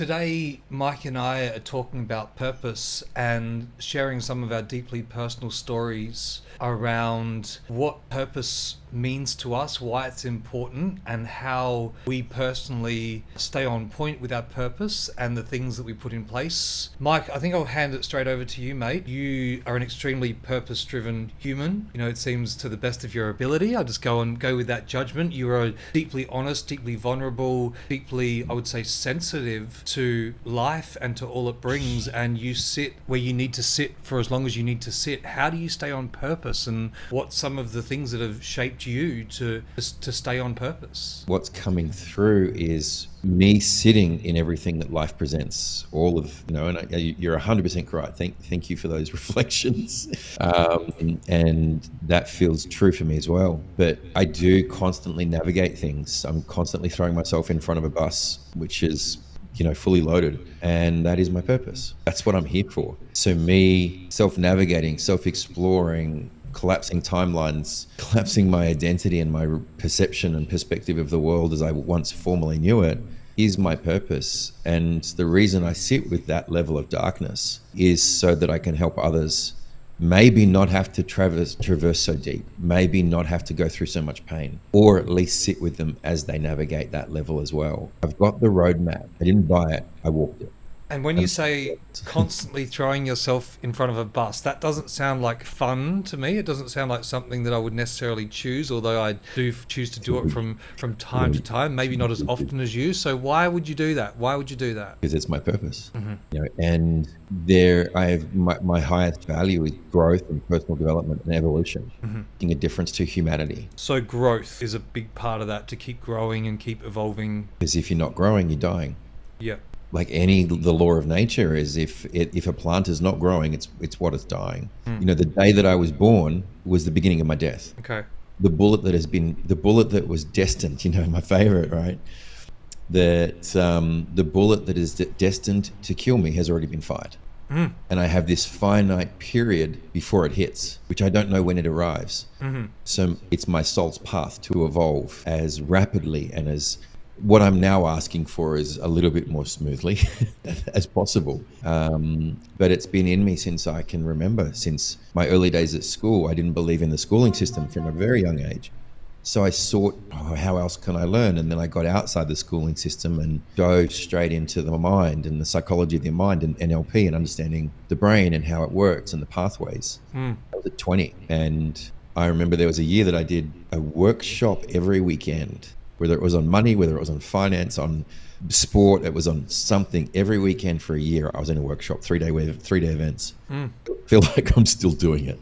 Today, Mike and I are talking about purpose and sharing some of our deeply personal stories around what purpose means to us, why it's important, and how we personally stay on point with our purpose and the things that we put in place. Mike, I think I'll hand it straight over to you, mate. You are an extremely purpose-driven human. It seems to the best of your ability. I'll just go with that judgment. You are deeply honest, deeply vulnerable, deeply, I would say, sensitive to life and to all it brings, and you sit where you need to sit for as long as you need to sit. How do you stay on purpose, and what's some of the things that have shaped you to stay on purpose? What's coming through is me sitting in everything that life presents. All of, and you're 100% correct. Thank you for those reflections. And that feels true for me as well. But I do constantly navigate things. I'm constantly throwing myself in front of a bus, which is fully loaded. And that is my purpose. That's what I'm here for. So me self-navigating, self-exploring, collapsing timelines, collapsing my identity and my perception and perspective of the world as I once formerly knew it is my purpose. And the reason I sit with that level of darkness is so that I can help others maybe not have to traverse so deep, maybe not have to go through so much pain, or at least sit with them as they navigate that level as well. I've got the roadmap. I didn't buy it, I walked it. And when you say constantly throwing yourself in front of a bus, that doesn't sound like fun to me. It doesn't sound like something that I would necessarily choose, although I do choose to do it from time to time, maybe not as often as you. So why would you do that? Why would you do that? Because it's my purpose. Mm-hmm. And I have my highest value is growth and personal development and evolution, making a difference to humanity. So growth is a big part of that, to keep growing and keep evolving. Because if you're not growing, you're dying. Yeah. Like the law of nature is if a plant is not growing, it's what it's dying. The day that I was born was the beginning of my death. Okay. The bullet that was destined, my favorite, right? That the bullet that is destined to kill me has already been fired. And I have this finite period before it hits, which I don't know when it arrives. So it's my soul's path to evolve as rapidly and as what I'm now asking for is a little bit more smoothly as possible. But it's been in me since I can remember, since my early days at school. I didn't believe in the schooling system from a very young age. So I sought, how else can I learn? And then I got outside the schooling system and dove straight into the mind and the psychology of the mind and NLP and understanding the brain and how it works and the pathways. I was at 20. And I remember there was a year that I did a workshop every weekend, whether it was on money, whether it was on finance, on sport, it was on something. Every weekend for a year, I was in a workshop, 3-day events. I feel like I'm still doing it.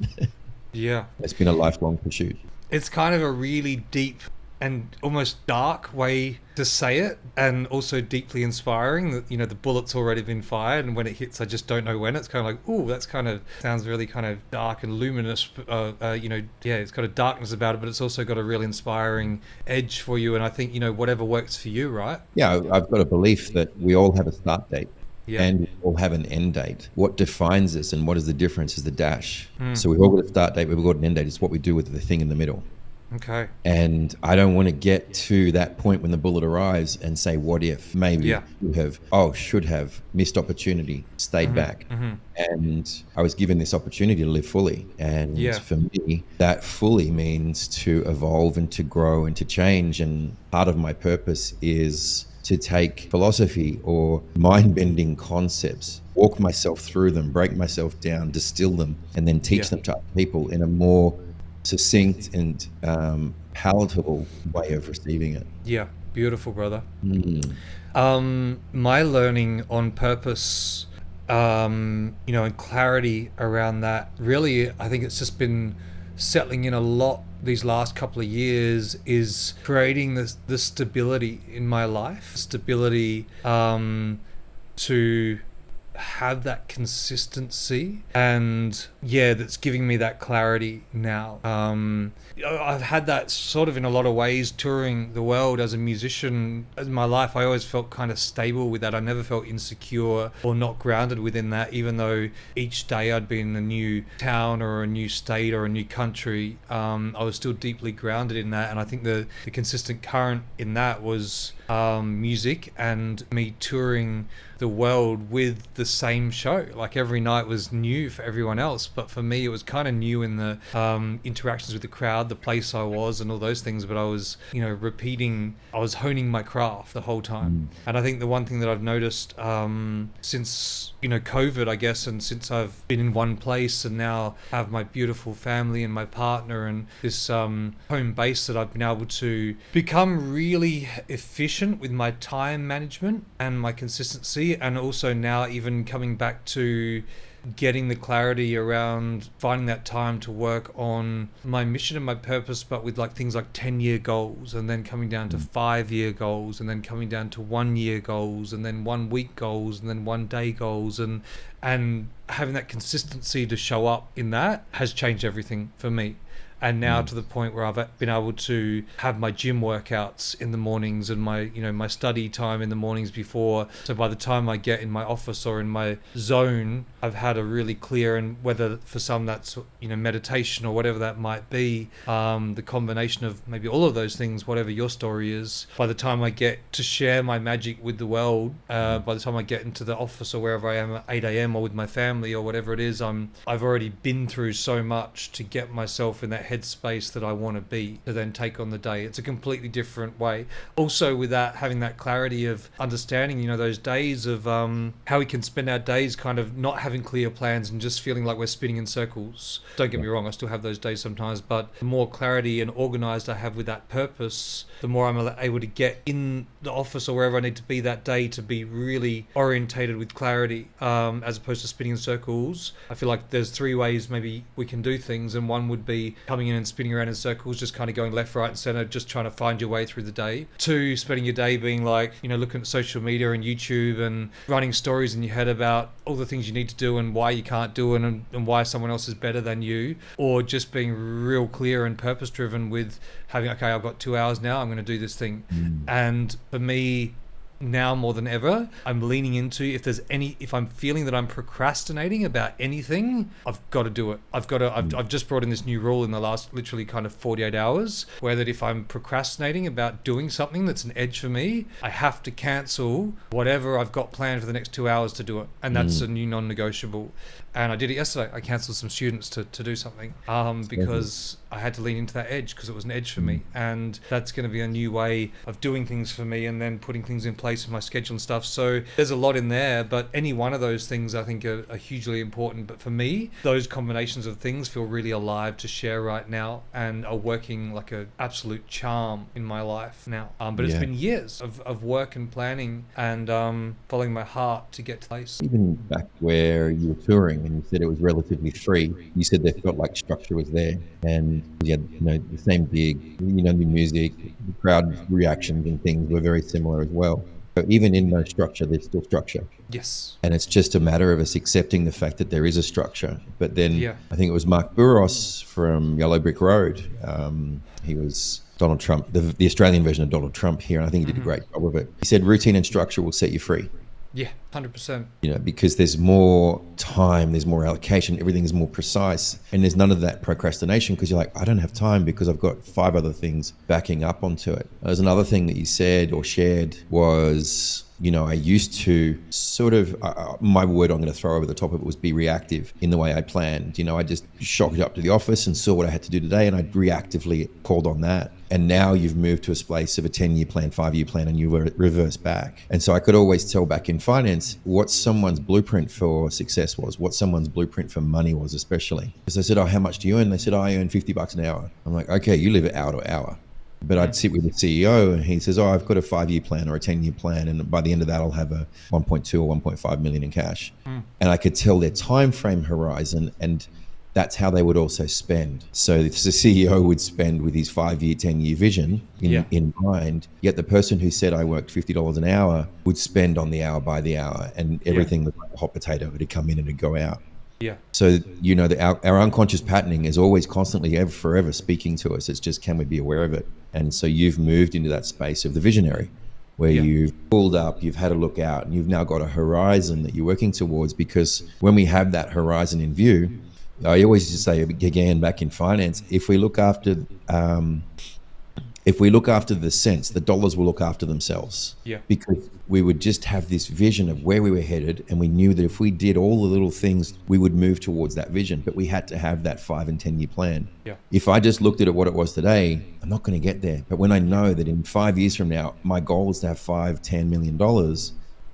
Yeah. It's been a lifelong pursuit. It's kind of a really deep and almost dark way to say it, and also deeply inspiring that, the bullet's already been fired, and when it hits, I just don't know when. It's kind of like, ooh, that's kind of sounds really kind of dark and luminous. It's got a darkness about it, but it's also got a really inspiring edge for you. And I think, whatever works for you, right? Yeah, I've got a belief that we all have a start date. Yeah. And we all have an end date. What defines us and what is the difference is the dash. So we've all got a start date, we've got an end date. It's what we do with the thing in the middle. Okay. And I don't want to get to that point when the bullet arrives and say, what if? Maybe should have, missed opportunity, stayed back. And I was given this opportunity to live fully. And for me, that fully means to evolve and to grow and to change. And part of my purpose is to take philosophy or mind-bending concepts, walk myself through them, break myself down, distill them, and then teach them to other people in a more succinct and palatable way of receiving it. Yeah, beautiful, brother. My learning on purpose, and clarity around that, really, I think it's just been settling in a lot these last couple of years, is creating the stability in my life, stability to have that consistency, and that's giving me that clarity now. I've had that sort of in a lot of ways touring the world as a musician. In my life, I always felt kind of stable with that. I never felt insecure or not grounded within that, even though each day I'd be in a new town or a new state or a new country. I was still deeply grounded in that, and I think the consistent current in that was music and me touring the world with the same show. Like every night was new for everyone else, but for me it was kind of new in the interactions with the crowd, the place I was, and all those things. But I was, repeating, I was honing my craft the whole time. And I think the one thing that I've noticed since COVID, I guess, and since I've been in one place and now have my beautiful family and my partner and this home base, that I've been able to become really efficient with my time management and my consistency, and also now even coming back to getting the clarity around finding that time to work on my mission and my purpose, but with like things like 10-year goals, and then coming down to 5-year goals, and then coming down to 1-year goals, and then 1-week goals, and then 1-day goals, and having that consistency to show up in that has changed everything for me. And now to the point where I've been able to have my gym workouts in the mornings and my, my study time in the mornings before. So by the time I get in my office or in my zone, I've had a really clear, and whether for some that's, meditation or whatever that might be, the combination of maybe all of those things, whatever your story is, by the time I get to share my magic with the world, by the time I get into the office or wherever I am at 8 a.m. or with my family or whatever it is, I've already been through so much to get myself in that headspace that I want to be to then take on the day. It's a completely different way. Also with that, having that clarity of understanding, those days of how we can spend our days kind of not having clear plans and just feeling like we're spinning in circles. Don't get me wrong, I still have those days sometimes, but the more clarity and organized I have with that purpose, the more I'm able to get in the office or wherever I need to be that day to be really orientated with clarity, as opposed to spinning in circles. I feel like there's 3 ways maybe we can do things, and one would be coming in and spinning around in circles, just kind of going left, right and center, just trying to find your way through the day. 2, spending your day being like, looking at social media and YouTube and running stories in your head about all the things you need to do and why you can't do it, and why someone else is better than you. Or just being real clear and purpose driven with having, okay, I've got 2 hours now, I'm going to do this thing. And for me, now more than ever, I'm leaning into, if I'm feeling that I'm procrastinating about anything, I've got to do it. I've just brought in this new rule in the last literally kind of 48 hours, where that if I'm procrastinating about doing something that's an edge for me, I have to cancel whatever I've got planned for the next 2 hours to do it. And that's a new non-negotiable. And I did it yesterday. I cancelled some students to do something because I had to lean into that edge, because it was an edge for me. And that's going to be a new way of doing things for me, and then putting things in place in my schedule and stuff. So there's a lot in there, but any one of those things I think are hugely important. But for me, those combinations of things feel really alive to share right now, and are working like an absolute charm in my life now. But it's been years of work and planning and following my heart to get to place. Even back where you were touring and you said it was relatively free, you said they felt like structure was there, and you had the same gig, the music, the crowd reactions and things were very similar as well. So even in no structure, there's still structure. Yes. And it's just a matter of us accepting the fact that there is a structure. But then I think it was Mark Burros from Yellow Brick Road. He was Donald Trump, the Australian version of Donald Trump here, and I think he did a great job of it. He said routine and structure will set you free. Yeah, 100%. Because there's more time, there's more allocation, everything is more precise, and there's none of that procrastination, because you're like, I don't have time because I've got 5 other things backing up onto it. There's another thing that you said or shared was, I used to sort of, my word I'm going to throw over the top of it was be reactive in the way I planned. I just shocked up to the office and saw what I had to do today, and I reactively called on that. And now you've moved to a space of a 10-year plan, 5-year plan, and you reverse back. And so I could always tell back in finance what someone's blueprint for success was, what someone's blueprint for money was, especially. Because I said, how much do you earn? They said, I earn $50 an hour. I'm like, okay, you live hour to hour. But I'd sit with the CEO and he says, I've got a 5-year plan or a 10-year plan, and by the end of that I'll have a 1.2 or 1.5 million in cash. And I could tell their time frame horizon, and that's how they would also spend. So the CEO would spend with his 5-year, 10-year vision in mind, yet the person who said I worked $50 an hour would spend on the hour by the hour, and everything was like a hot potato. It'd come in and it'd go out. Yeah. So, our unconscious patterning is always constantly, forever speaking to us. It's just, can we be aware of it? And so you've moved into that space of the visionary, where you've pulled up, you've had a look out, and you've now got a horizon that you're working towards. Because when we have that horizon in view, I always just say, again, back in finance, if we look after If we look after the cents, the dollars will look after themselves. Yeah. Because we would just have this vision of where we were headed, and we knew that if we did all the little things, we would move towards that vision. But we had to have that 5 and 10 year plan. Yeah. If I just looked at it what it was today, I'm not going to get there. But when I know that in 5 years from now, my goal is to have $5-10 million,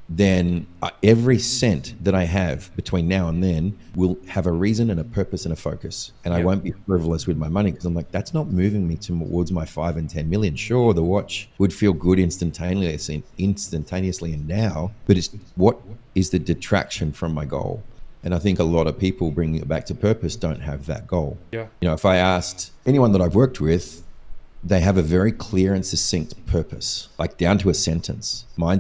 then every cent that I have between now and then will have a reason and a purpose and a focus. And I won't be frivolous with my money, because I'm like, that's not moving me towards my 5 and 10 million. Sure, the watch would feel good instantaneously and now, but it's what is the detraction from my goal? And I think a lot of people bringing it back to purpose don't have that goal. Yeah. You know, if I asked anyone that I've worked with, they have a very clear and succinct purpose, like down to a sentence. Mine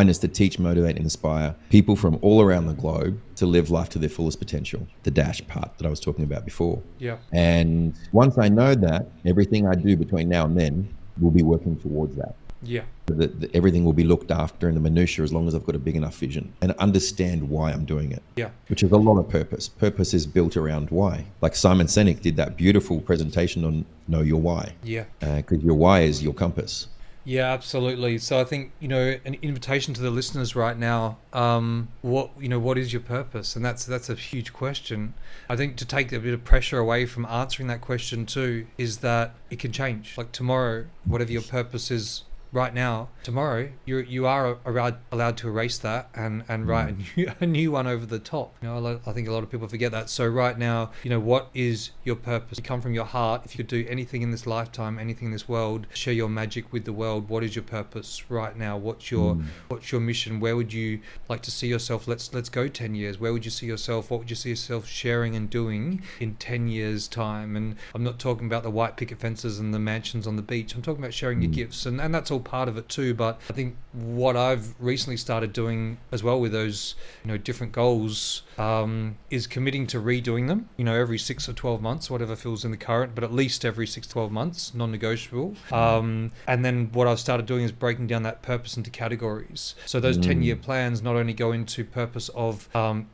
is to teach, motivate, and inspire people from all around the globe to live life to their fullest potential, the dash part that I was talking about before. Yeah. And once I know that, everything I do between now and then will be working towards that. Yeah. That everything will be looked after in the minutiae, as long as I've got a big enough vision and understand why I'm doing it. Yeah. Which is a lot of purpose. Purpose is built around why. Like Simon Sinek did that beautiful presentation on Know Your Why. Yeah. Because your why is your compass. Yeah, absolutely. So I think, an invitation to the listeners right now, what is your purpose? And that's a huge question. I think to take a bit of pressure away from answering that question too, is that it can change. Like tomorrow, whatever your purpose is right now, tomorrow you are allowed to erase that and write a new one over the top. I think a lot of people forget that. So right now, what is your purpose? You come from your heart. If you could do anything in this lifetime, anything in this world, share your magic with the world. What is your purpose right now? What's your mission? Where would you like to see yourself? Let's go 10 years. Where would you see yourself? What would you see yourself sharing and doing in 10 years time? And I'm not talking about the white picket fences and the mansions on the beach. I'm talking about sharing your gifts, and that's all part of it too. But I think what I've recently started doing as well with those different goals is committing to redoing them every 6 or 12 months, whatever feels in the current, but at least every 6-12 months, non-negotiable. And then what I've started doing is breaking down that purpose into categories. So those 10-year plans not only go into purpose of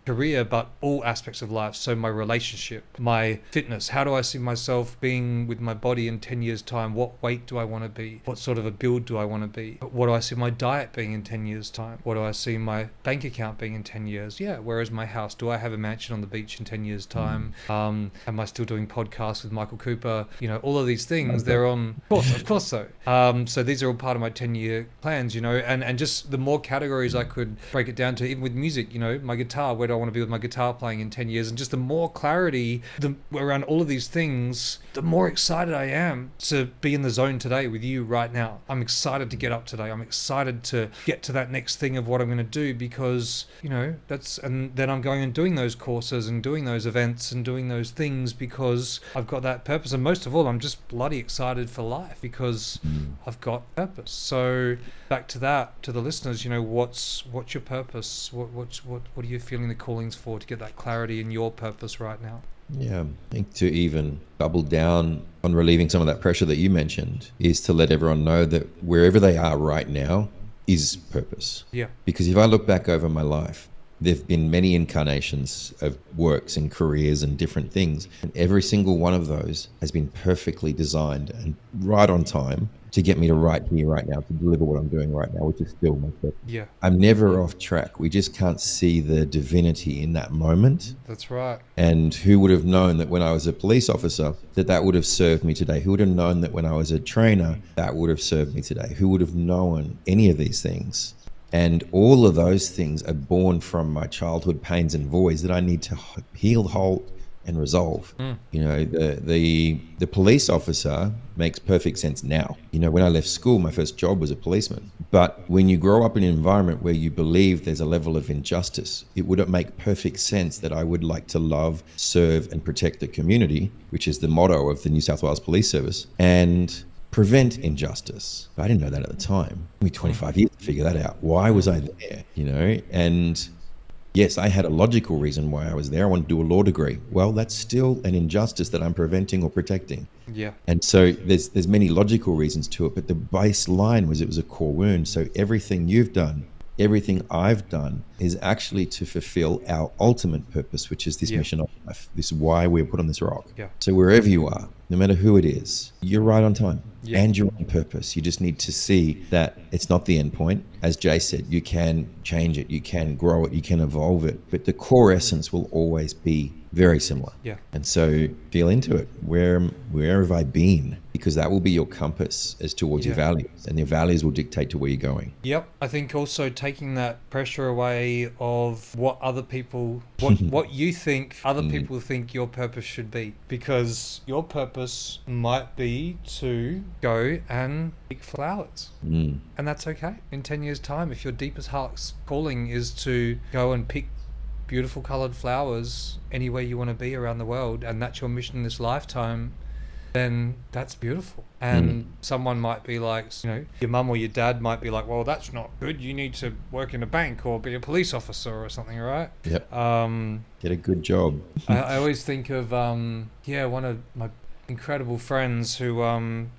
career, but all aspects of life. So my relationship, my fitness, how do I see myself being with my body in 10 years time? What weight do I want to be? What sort of a build do I want to be? What do I see my diet being in 10 years time? What do I see my bank account being in 10 years? Yeah. Where is my house? Do I have a mansion on the beach in 10 years time? Am I still doing podcasts with Michael Cooper? All of these things, they're on, of course so. So these are all part of my 10-year plans, and just the more categories I could break it down to, even with music, my guitar, where do I want to be with my guitar playing in 10 years? And just the more clarity around all of these things, the more excited I am to be in the zone today with you right now. I'm excited to get up today. I'm excited to get to that next thing of what I'm going to do, because and then I'm going and doing those courses and doing those events and doing those things because I've got that purpose. And most of all, I'm just bloody excited for life because I've got purpose. So back to that, to the listeners, what's your purpose? What are you feeling the callings for to get that clarity in your purpose right now? Yeah, I think to even double down on relieving some of that pressure that you mentioned is to let everyone know that wherever they are right now is purpose. Yeah. Because if I look back over my life, there've been many incarnations of works and careers and different things. And every single one of those has been perfectly designed and right on time to get me to right here, right now, to deliver what I'm doing right now, which is still my purpose. Yeah. I'm never off track. We just can't see the divinity in that moment. That's right. And who would have known that when I was a police officer, that would have served me today? Who would have known that when I was a trainer, that would have served me today? Who would have known any of these things? And all of those things are born from my childhood pains and voids that I need to heal, halt, and resolve. The police officer makes perfect sense now. When I left school, my first job was a policeman. But when you grow up in an environment where you believe there's a level of injustice, it would make perfect sense that I would like to love, serve, and protect the community, which is the motto of the New South Wales Police Service, and prevent injustice. But I didn't know that at the time. It took me 25 years to figure that out. Why was I there? And yes, I had a logical reason why I was there. I wanted to do a law degree. Well, that's still an injustice that I'm preventing or protecting. Yeah. And so there's many logical reasons to it, but the baseline was it was a core wound. So everything you've done, everything I've done is actually to fulfill our ultimate purpose, which is this mission of life. This is why we're put on this rock. Yeah. So wherever you are, no matter who it is, you're right on time. Yeah. And you're on purpose. You just need to see that it's not the end point. As Jay said, you can change it, you can grow it, you can evolve it, but the core essence will always be very similar. Yeah. And so feel into it. Where have I been? Because that will be your compass as towards your values, and your values will dictate to where you're going. Yep. I think also taking that pressure away of what other people, what you think other people think your purpose should be, because your purpose might be to go and pick flowers. And that's okay. In 10 years' time, if your deepest heart's calling is to go and pick beautiful colored flowers anywhere you want to be around the world, and that's your mission in this lifetime, then that's beautiful. And someone might be like, your mum or your dad might be like, well, that's not good. You need to work in a bank or be a police officer or something, right? Yep. Get a good job. I always think of, one of my incredible friends who, an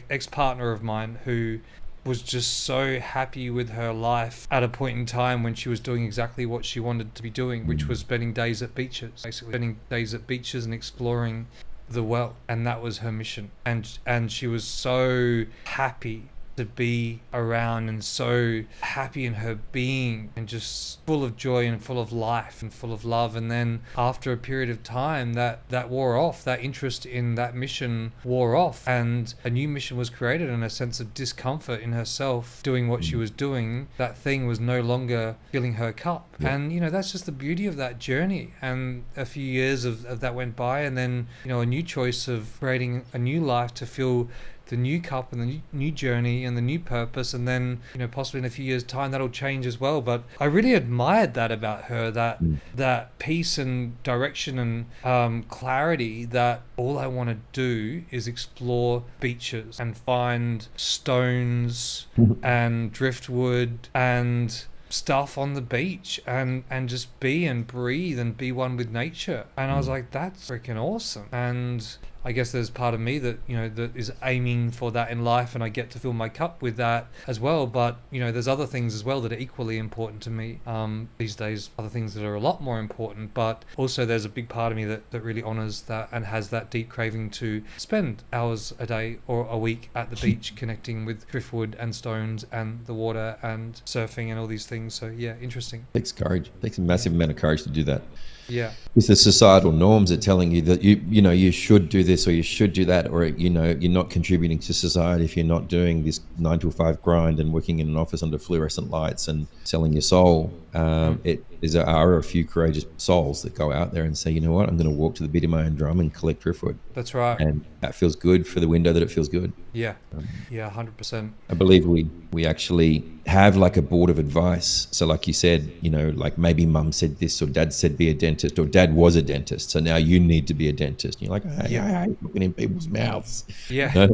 ex-partner of mine who was just so happy with her life at a point in time when she was doing exactly what she wanted to be doing, which was spending days at beaches, and exploring the world. And that was her mission. And she was so happy to be around, and so happy in her being, and just full of joy and full of life and full of love. And then after a period of time, that wore off, that interest in that mission wore off, and a new mission was created, and a sense of discomfort in herself doing what she was doing, that thing was no longer filling her cup. And that's just the beauty of that journey. And a few years of that went by, and then a new choice of creating a new life to fill the new cup and the new journey and the new purpose. And then possibly in a few years' time that'll change as well. But I really admired that about her, that peace and direction and clarity, that all I want to do is explore beaches and find stones and driftwood and stuff on the beach, and just be and breathe and be one with nature. And I was like, that's freaking awesome. And I guess there's part of me that that is aiming for that in life, and I get to fill my cup with that as well. But there's other things as well that are equally important to me these days, other things that are a lot more important. But also there's a big part of me that really honors that and has that deep craving to spend hours a day or a week at the beach connecting with driftwood and stones and the water and surfing and all these things. So yeah, interesting. It takes courage. It takes a massive amount of courage to do that. Yeah. Because the societal norms are telling you that you should do this or you should do that, or you're not contributing to society if you're not doing this 9 to 5 grind and working in an office under fluorescent lights and selling your soul. There are a few courageous souls that go out there and say, you know what, I'm going to walk to the beat of my own drum and collect driftwood. That's right. And that feels good for the window that it feels good. Yeah. 100%. I believe we actually have like a board of advice. So like you said, like maybe mum said this, or dad said be a dentist, or dad was a dentist, so now you need to be a dentist. And you're like, hey, I hate looking in people's mouths. Yeah.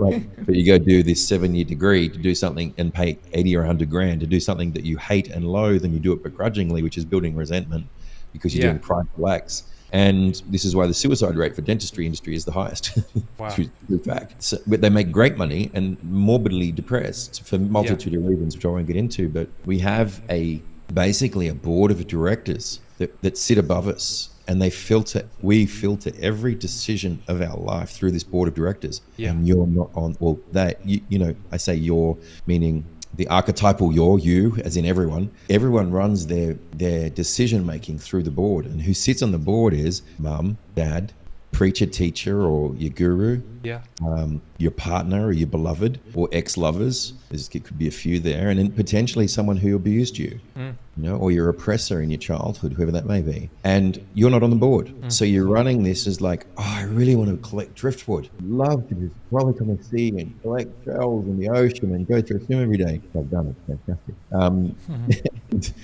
But you go do this 7-year degree to do something and pay 80 or 100 grand to do something that you hate and loathe, and you do it begrudgingly, which is building resentment because you're doing prideful acts. And this is why the suicide rate for dentistry industry is the highest. Wow. True fact. So, but they make great money and morbidly depressed for multitude of reasons, which I won't get into. But we have basically a board of directors that sit above us, and we filter every decision of our life through this board of directors. Yeah. And you're not on, well, I say you're, meaning the archetypal you, as in everyone runs their decision making through the board. And who sits on the board is mum, dad, preacher, teacher, or your guru, your partner or your beloved, or ex-lovers. It could be a few there, and then potentially someone who abused you, or your oppressor in your childhood, whoever that may be. And you're not on the board. So you're running this as like, I really want to collect driftwood. Love to just frolic on the sea and collect shells in the ocean and go for a swim every day. I've done it. Fantastic.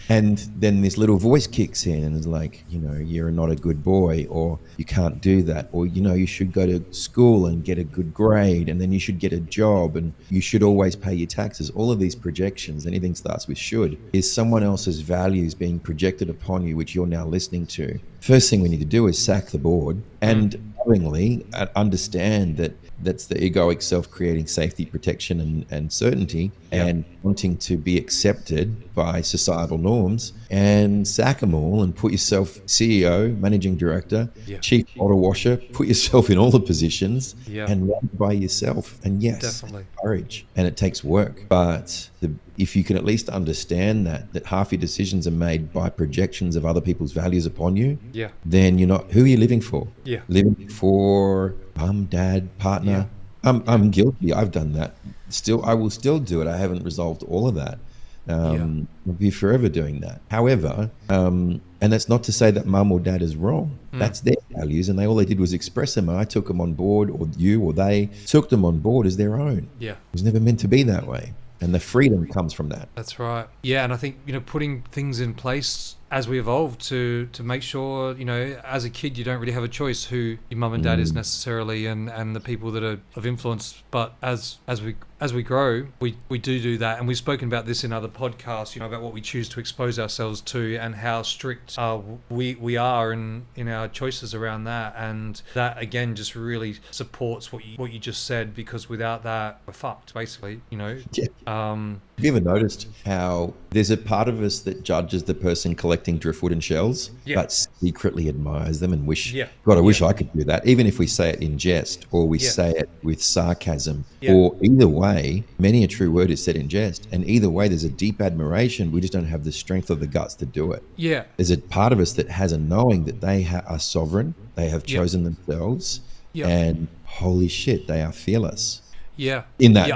And then this little voice kicks in and is like, you're not a good boy, or you can't do that, or, you should go to school and get a good grade, and then you should get a job, and you should always pay your taxes. All of these projections, anything starts with should, is someone else's values being projected upon you, which you're now listening to. First thing we need to do is sack the board and lovingly understand that That's the egoic self creating safety, protection, and certainty, Yeah. and wanting to be accepted by societal norms, and sack them all and put yourself CEO, managing director, Yeah. chief bottle washer, put yourself in all the positions Yeah. and run by yourself. And yes, Definitely. courage and it takes work, but if you can at least understand that half your decisions are made by projections of other people's values upon you, Yeah. then you're not, who are you living for? Yeah. Living for mum, dad, partner. Yeah. I'm guilty. I've done that. Still, I will still do it. I haven't resolved all of that. Yeah. I'll be forever doing that. However, and that's not to say that mum or dad is wrong. That's their values, and all they did was express them. And I took them on board, or you or they took them on board as their own. Yeah. It was never meant to be that way, and the freedom comes from that. That's right. Yeah, and I think, putting things in place as we evolve to make sure, as a kid, you don't really have a choice who your mum and dad is necessarily, and the people that are of influence. But as we grow, we do that, and we've spoken about this in other podcasts, about what we choose to expose ourselves to and how strict we are in our choices around that, and that again just really supports what you just said, because without that we're fucked, basically. Yeah. Have you ever noticed how there's a part of us that judges the person collecting driftwood and shells, but secretly admires them and wish, God, I wish I could do that, even if we say it in jest or we say it with sarcasm, or either way, many a true word is said in jest, and either way there's a deep admiration. We just don't have the strength or the guts to do it. Yeah. There's a part of us that has a knowing that they are sovereign, they have chosen themselves, and holy shit, they are fearless. Yeah. In that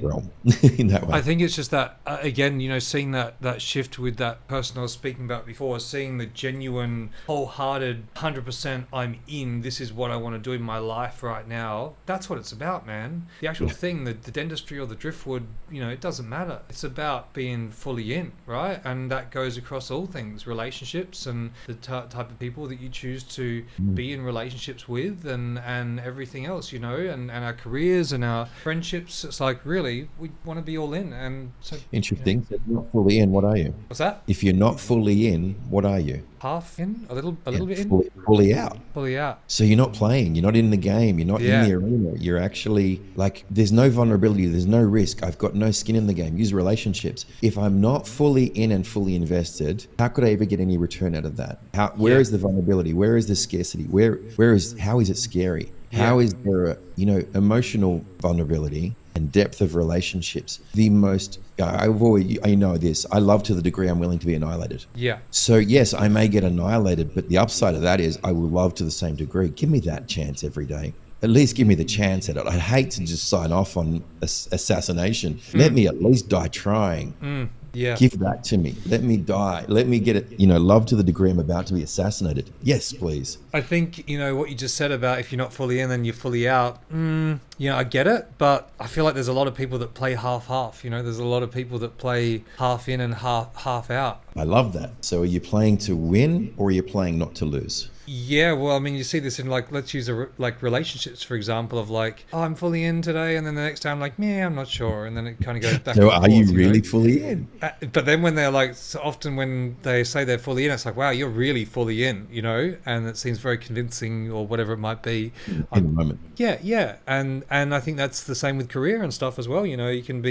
realm, in that way. I think it's just that, again, seeing that shift with that person I was speaking about before, seeing the genuine, wholehearted, 100% I'm in, this is what I want to do in my life right now. That's what it's about, man. The actual thing, the dentistry or the driftwood, it doesn't matter. It's about being fully in, right? And that goes across all things, relationships and the type of people that you choose to be in relationships with, and everything else, and our careers and our friendships. It's like, really, we want to be all in. And so interesting. So if you're not fully in, what are you? What's that? If you're not fully in, what are you? Half in, a little bit in, fully out. Fully out. So you're not playing, you're not in the game, you're not in the arena. You're actually like, there's no vulnerability, there's no risk. I've got no skin in the game. Use relationships. If I'm not fully in and fully invested, how could I ever get any return out of that? Where is the vulnerability? Where is the scarcity? How is it scary? How is there a, emotional vulnerability and depth of relationships? The most, I know this, I love to the degree I'm willing to be annihilated. Yeah. So yes, I may get annihilated, but the upside of that is I will love to the same degree. Give me that chance every day. At least give me the chance at it. I'd hate to just sign off on assassination. Let me at least die trying. Yeah. Give that to me. Let me die. Let me get it, love to the degree I'm about to be assassinated. Yes, please. I think, what you just said about if you're not fully in, then you're fully out. I get it, but I feel like there's a lot of people that play half-half. There's a lot of people that play half in and half out. I love that. So are you playing to win, or are you playing not to lose? Yeah, well, I mean, you see this in, let's use relationships, for example, of I'm fully in today, and then the next time, I'm not sure, and then it kind of goes back. So and are forth, you really fully in? But then when they're so often when they say they're fully in, it's like, wow, you're really fully in, and it seems very convincing, or whatever it might be. In the moment. Yeah, and I think that's the same with career and stuff as well. You can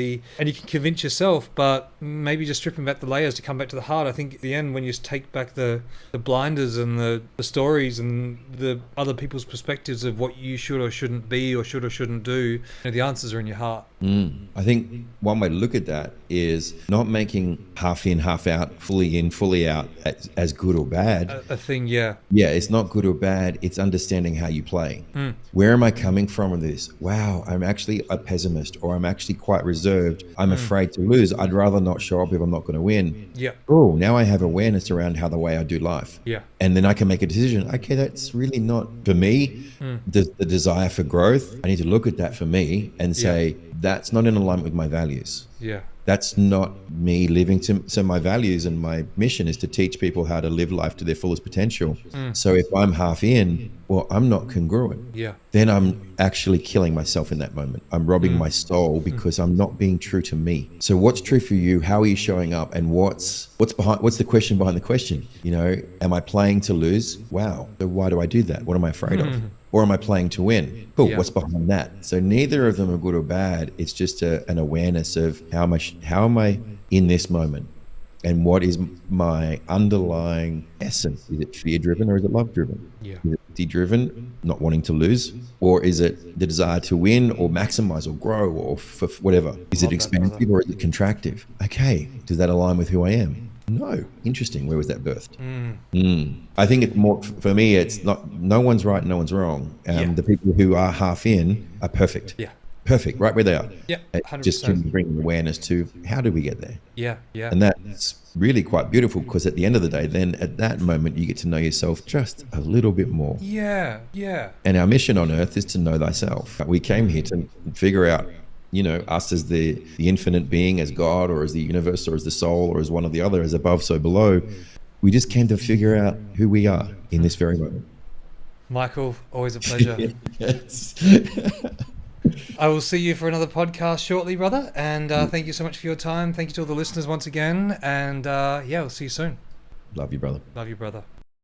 convince yourself, but maybe just stripping back the layers to come back to the heart. I think at the end, when you take back the blinders and the stories and the other people's perspectives of what you should or shouldn't be or should or shouldn't do, the answers are in your heart. I think one way to look at that is not making half in, half out, fully in, fully out as good or bad. A thing, yeah. Yeah, it's not good or bad. It's understanding how you play. Where am I coming from with this? Wow, I'm actually a pessimist, or I'm actually quite reserved. I'm afraid to lose. I'd rather not show up if I'm not going to win. Yeah. Oh, now I have awareness around the way I do life. Yeah. And then I can make a decision. Okay, that's really not for me. The desire for growth, I need to look at that for me and say, that's not in alignment with my values. Yeah. That's not me living to. So my values and my mission is to teach people how to live life to their fullest potential. So if I'm half in, well, I'm not congruent. Yeah. Then I'm actually killing myself in that moment. I'm robbing my soul because I'm not being true to me. So what's true for you? How are you showing up? And what's the question behind the question? Am I playing to lose? Wow. So why do I do that? What am I afraid of? Or am I playing to win? Cool. Yeah. What's behind that? So neither of them are good or bad. It's just an awareness of how am I in this moment? And what is my underlying essence? Is it fear driven or is it love driven? Yeah. Is it driven, not wanting to lose? Or is it the desire to win or maximize or grow or for whatever? Is it expansive or is it contractive? Okay. Does that align with who I am? No. Interesting. Where was that birthed? I think it's more, for me, it's not, no one's right, no one's wrong. The people who are half in are perfect. Yeah. Perfect, right where they are. Yeah, 100%. Just to bring awareness to how do we get there? Yeah, yeah. And that's really quite beautiful because at the end of the day, then at that moment, you get to know yourself just a little bit more. Yeah, yeah. And our mission on earth is to know thyself. We came here to figure out, us as the infinite being, as God, or as the universe, or as the soul, or as one or the other, as above, so below. We just came to figure out who we are in this very moment. Michael, always a pleasure. Yes. I will see you for another podcast shortly, brother. And thank you so much for your time. Thank you to all the listeners once again. And we'll see you soon. Love you, brother. Love you, brother.